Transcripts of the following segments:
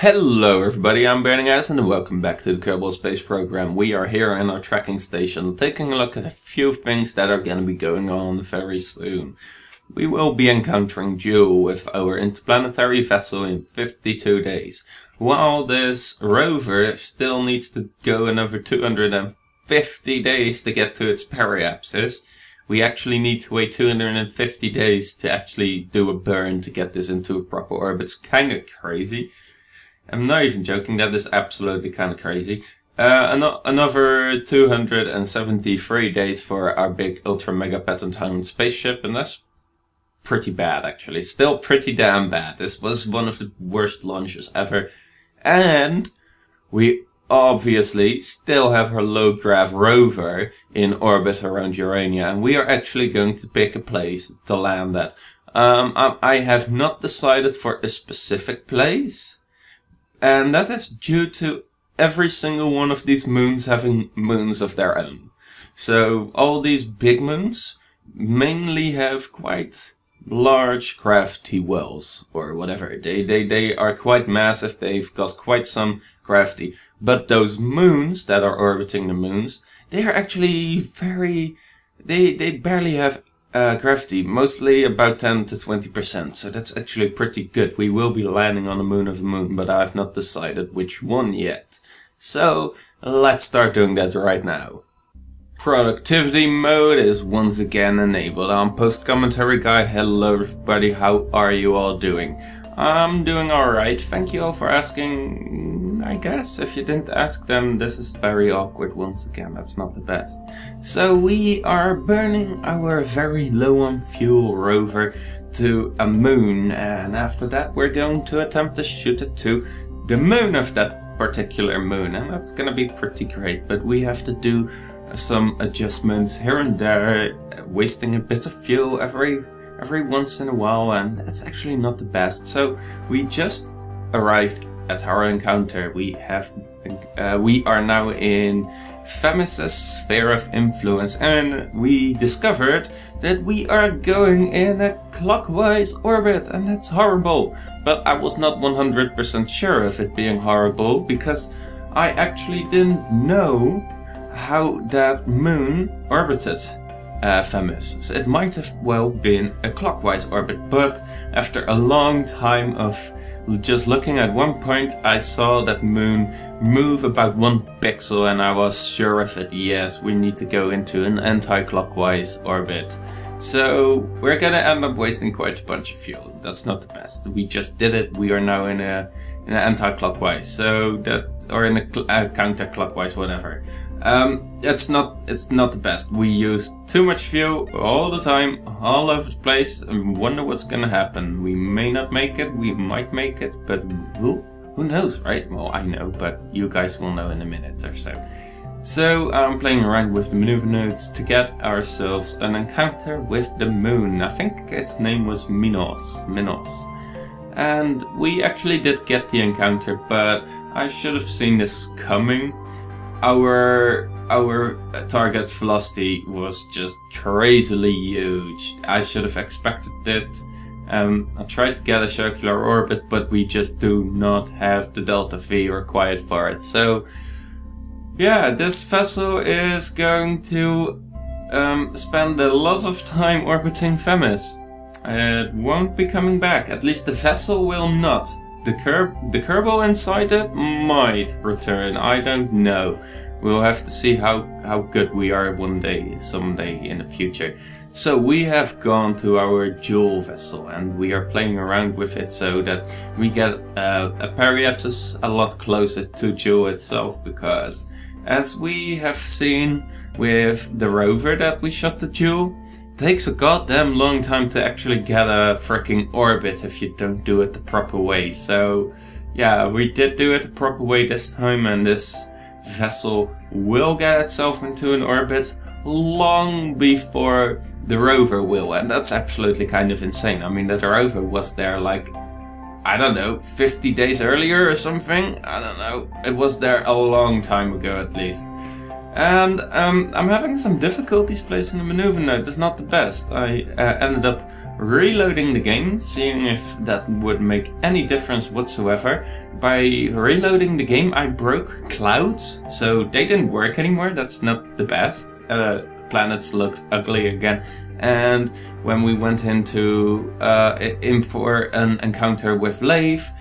Hello everybody, I'm Burningacidx and welcome back to the Kerbal space program. We are here in our tracking station taking a look at a few things that are going to be going on very soon. We will be encountering Jewel with our interplanetary vessel in 52 days. While this rover still needs to go another 250 days to get to its periapsis, we actually need to wait 250 days to actually do a burn to get this into a proper orbit. It's kind of crazy. I'm not even joking, that is absolutely kind of crazy. Another 273 days for our big ultra mega pentatone spaceship, and that's pretty bad actually. Still pretty damn bad. This was one of the worst launches ever. And we obviously still have our low grav rover in orbit around Urania, and we are actually going to pick a place to land at. I have not decided for a specific place. And that is due to every single one of these moons having moons of their own. So all these big moons mainly have quite large gravity wells or whatever. They are quite massive, they've got quite some gravity. But those moons that are orbiting the moons, they are actually they barely have gravity, mostly about 10 to 20%, so that's actually pretty good. We will be landing on the moon of the moon, but I've not decided which one yet. So let's start doing that right now. Productivity mode is once again enabled. I'm Post Commentary Guy. Hello everybody, how are you all doing? I'm doing alright, thank you all for asking. I guess if you didn't ask them, this is very awkward once again, that's not the best. So we are burning our very low on fuel rover to a moon, and after that we're going to attempt to shoot it to the moon of that particular moon, and that's gonna be pretty great, but we have to do some adjustments here and there, wasting a bit of fuel every once in a while, and that's actually not the best. So we just arrived at our encounter. We are now in Themis' sphere of influence, and we discovered that we are going in a clockwise orbit, and that's horrible. But I was not 100% sure of it being horrible because I actually didn't know how that moon orbited Themis. So it might have well been a clockwise orbit, but after a long time of just looking at one point, I saw that moon move about 1 pixel, and I was sure of it. Yes, we need to go into an anti-clockwise orbit. So we're gonna end up wasting quite a bunch of fuel. That's not the best. We just did it. We are now in an anti-clockwise, so that, or in a counterclockwise, whatever. It's not the best. We use too much fuel all the time, all over the place, and wonder what's gonna happen. We may not make it, we might make it, but who knows, right? Well, I know, but you guys will know in a minute or so. So I'm playing around with the maneuver nodes to get ourselves an encounter with the moon. I think its name was Minos. And we actually did get the encounter, but I should have seen this coming. Our target velocity was just crazily huge. I should have expected it. I tried to get a circular orbit, but we just do not have the delta V required for it. So yeah, this vessel is going to spend a lot of time orbiting Themis. It won't be coming back, at least the vessel will not. The Kerbal inside it might return, I don't know. We'll have to see how good we are someday in the future. So we have gone to our Jewel vessel, and we are playing around with it so that we get a periapsis a lot closer to Jewel itself, because as we have seen with the rover that we shot to Jewel, takes a goddamn long time to actually get a freaking orbit if you don't do it the proper way. So yeah, we did do it the proper way this time, and this vessel will get itself into an orbit long before the rover will, and that's absolutely kind of insane. I mean, that rover was there like, I don't know, 50 days earlier or something? I don't know. It was there a long time ago at least. And I'm having some difficulties placing the maneuver node. It's not the best. I ended up reloading the game, seeing if that would make any difference whatsoever. By reloading the game, I broke clouds, so they didn't work anymore. That's not the best. Planets looked ugly again. And when we went into in for an encounter with Leif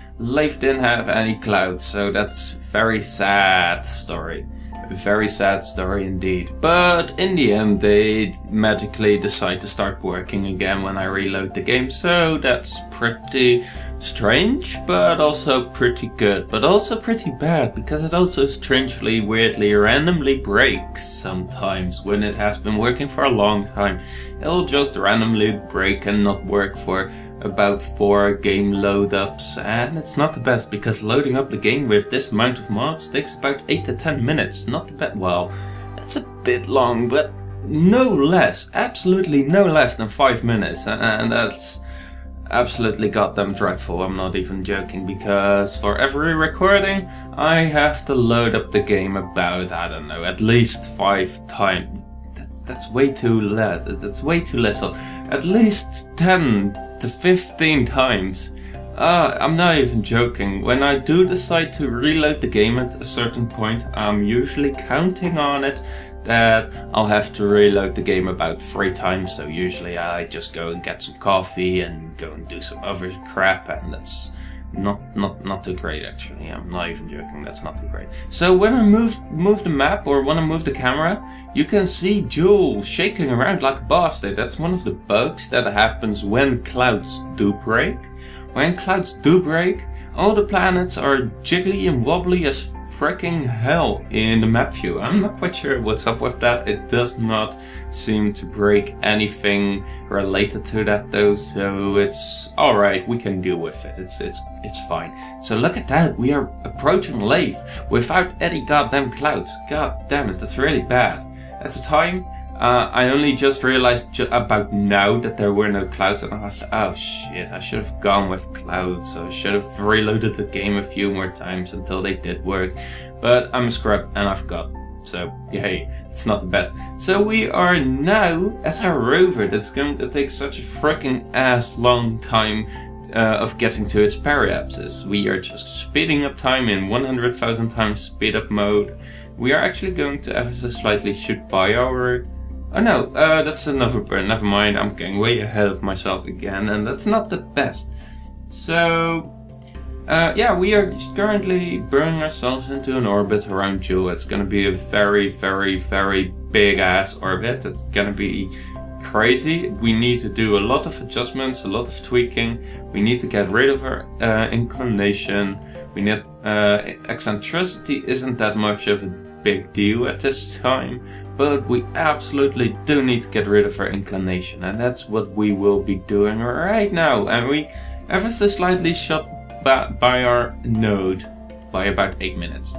didn't have any clouds, so that's very sad story. A very sad story indeed. But in the end, they magically decide to start working again when I reload the game, so that's pretty strange, but also pretty good, but also pretty bad, because it also strangely, weirdly, randomly breaks sometimes when it has been working for a long time. It'll just randomly break and not work for about 4 game load ups, and it's not the best because loading up the game with this amount of mods takes about 8 to 10 minutes. Not the best. Well, that's a bit long, but no less, absolutely no less than 5 minutes, and that's absolutely goddamn dreadful. I'm not even joking, because for every recording I have to load up the game about, I don't know, at least 5 times. That's way too that's way too little. At least 10 to 15 times. I'm not even joking. When I do decide to reload the game at a certain point, I'm usually counting on it that I'll have to reload the game about 3 times. So usually I just go and get some coffee and go and do some other crap, and that's not too great actually. I'm not even joking, that's not too great. So when I move the map, or when I move the camera, you can see Jewel shaking around like a bastard. That's one of the bugs that happens when clouds do break. When clouds do break, all the planets are jiggly and wobbly as freaking hell in the map view. I'm not quite sure what's up with that. It does not seem to break anything related to that though, so it's alright, we can deal with it. It's fine. So look at that, we are approaching Leif without any goddamn clouds. God damn it, that's really bad. At the time, I only just realized about now that there were no clouds, and I was like, oh shit, I should have gone with clouds. I should have reloaded the game a few more times until they did work. But I'm a scrub and I forgot. So, yay, it's not the best. So we are now at our rover that's going to take such a freaking ass long time of getting to its periapsis. We are just speeding up time in 100,000 times speed up mode. We are actually going to ever so slightly shoot by our... Oh no, that's another burn, never mind, I'm getting way ahead of myself again, and that's not the best. So, yeah, we are currently burning ourselves into an orbit around Jewel. It's gonna be a very, very, very big ass orbit. It's gonna be crazy. We need to do a lot of adjustments, a lot of tweaking. We need to get rid of our inclination. We need, eccentricity isn't that much of a big deal at this time, but we absolutely do need to get rid of our inclination, and that's what we will be doing right now. And we ever so slightly shot by our node by about 8 minutes.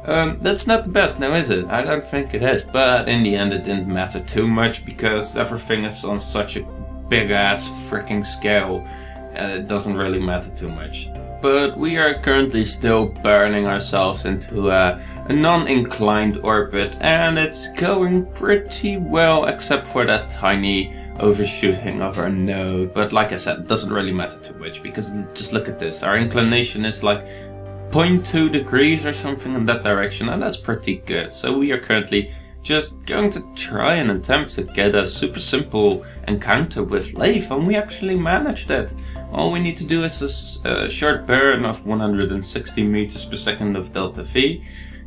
That's not the best now, is it? I don't think it is, but in the end it didn't matter too much because everything is on such a big ass freaking scale, it doesn't really matter too much. But we are currently still burning ourselves into a non-inclined orbit, and it's going pretty well except for that tiny overshooting of our node. But like I said, it doesn't really matter too much because just look at this. Our inclination is like 0.2 degrees or something in that direction, and that's pretty good. So we are currently just going to try and attempt to get a super simple encounter with Leif, and we actually managed it. All we need to do is a short burn of 160 meters per second of delta V,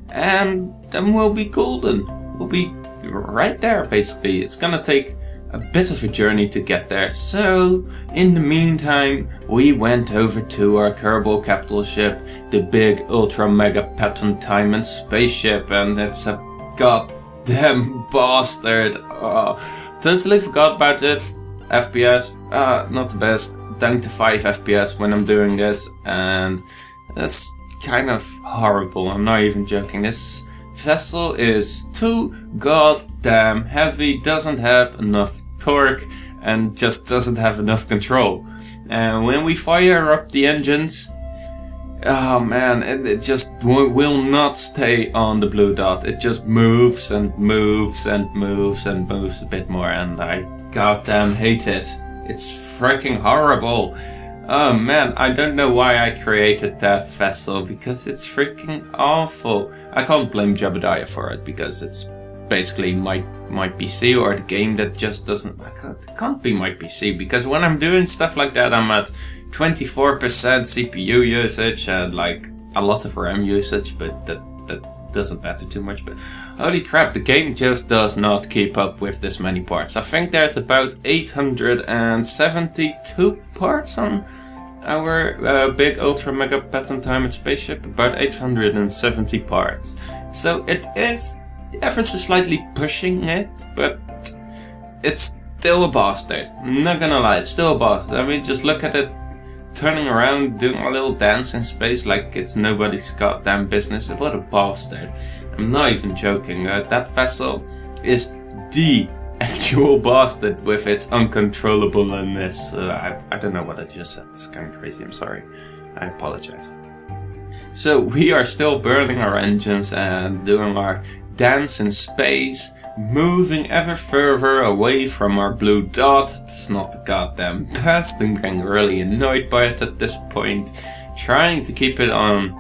and then we'll be golden. We'll be right there, basically. It's gonna take a bit of a journey to get there, so in the meantime we went over to our Kerbal capital ship, the big ultra mega patent time and spaceship, and it's a goddamn bastard. Totally forgot about it. FPS, not the best. Down to 5 FPS when I'm doing this, and that's kind of horrible. I'm not even joking. This vessel is too goddamn heavy, doesn't have enough torque, and just doesn't have enough control. And when we fire up the engines, oh man, it just will not stay on the blue dot. It just moves and moves and moves and moves a bit more, and I goddamn hate it. It's freaking horrible. Oh man, I don't know why I created that vessel, because it's freaking awful. I can't blame Jebediah for it, because it's basically my PC or the game that just doesn't... It can't be my PC, because when I'm doing stuff like that, I'm at 24% CPU usage and like a lot of RAM usage, but that doesn't matter too much. But holy crap, the game just does not keep up with this many parts. I think there's about 872 parts on our big ultra mega pattern timed spaceship, about 870 parts. So it is ever so slightly pushing it, but it's still a bastard. I'm not gonna lie, it's still a bastard. I mean, just look at it turning around, doing a little dance in space like it's nobody's goddamn business. What a bastard. I'm not even joking. That vessel is the actual bastard with its uncontrollableness. I don't know what I just said. It's kind of crazy. I'm sorry. I apologize. So we are still burning our engines and doing our dance in space, moving ever further away from our blue dot. It's not the goddamn best. I'm getting really annoyed by it at this point. Trying to keep it on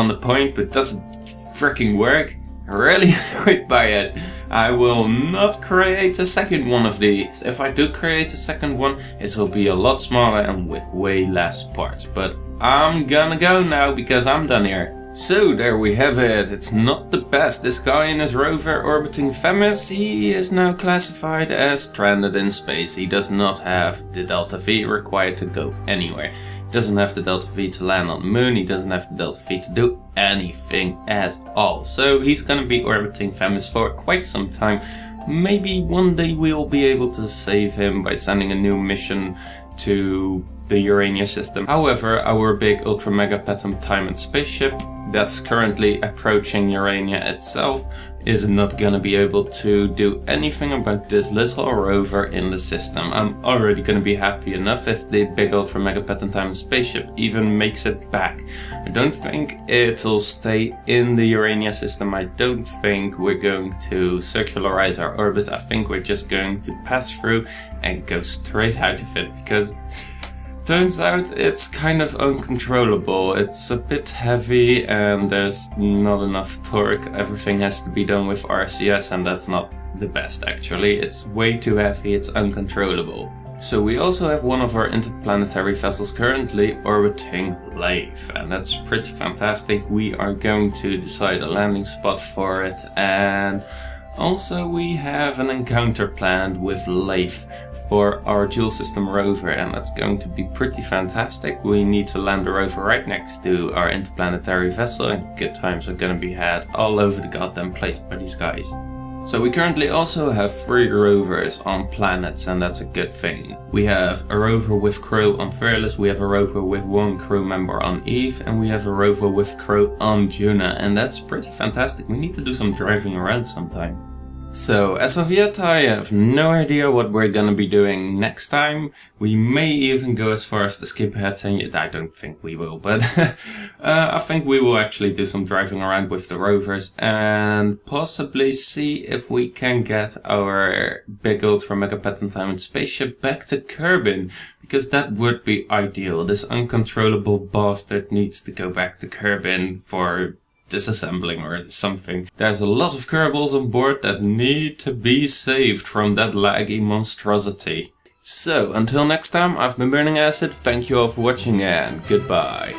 the point, but it doesn't freaking work. Really annoyed by it. I will not create a second one of these. If I do create a second one, it will be a lot smaller and with way less parts. But I'm gonna go now because I'm done here. So there we have it. It's not the best. This guy in his rover orbiting Themis, he is now classified as stranded in space. He does not have the Delta V required to go anywhere. He doesn't have the Delta V to land on the moon. He doesn't have the Delta V to do anything at all. So he's gonna be orbiting Themis for quite some time. Maybe one day we'll be able to save him by sending a new mission to the Urania system. However, our big ultra mega pattern timed spaceship that's currently approaching Urania itself is not gonna be able to do anything about this little rover in the system. I'm already gonna be happy enough if the big ultra mega pattern timed spaceship even makes it back. I don't think it'll stay in the Urania system. I don't think we're going to circularize our orbit. I think we're just going to pass through and go straight out of it, because turns out it's kind of uncontrollable. It's a bit heavy and there's not enough torque. Everything has to be done with RCS, and that's not the best actually. It's way too heavy, it's uncontrollable. So we also have one of our interplanetary vessels currently orbiting Leif, and that's pretty fantastic. We are going to decide a landing spot for it, and also we have an encounter planned with Leif for our dual system rover, and that's going to be pretty fantastic. We need to land the rover right next to our interplanetary vessel, and good times are gonna be had all over the goddamn place by these guys. So we currently also have 3 rovers on planets, and that's a good thing. We have a rover with crew on Fearless, we have a rover with 1 crew member on Eve, and we have a rover with crew on Juna, and that's pretty fantastic. We need to do some driving around sometime. So as of yet, I have no idea what we're gonna be doing next time. We may even go as far as to skip ahead 10 years. I don't think we will, but I think we will actually do some driving around with the rovers and possibly see if we can get our big ultra mega pattern timed spaceship back to Kerbin, because that would be ideal. This uncontrollable bastard needs to go back to Kerbin for disassembling or something. There's a lot of Kerbals on board that need to be saved from that laggy monstrosity. So, until next time, I've been Burningacidx, thank you all for watching and goodbye.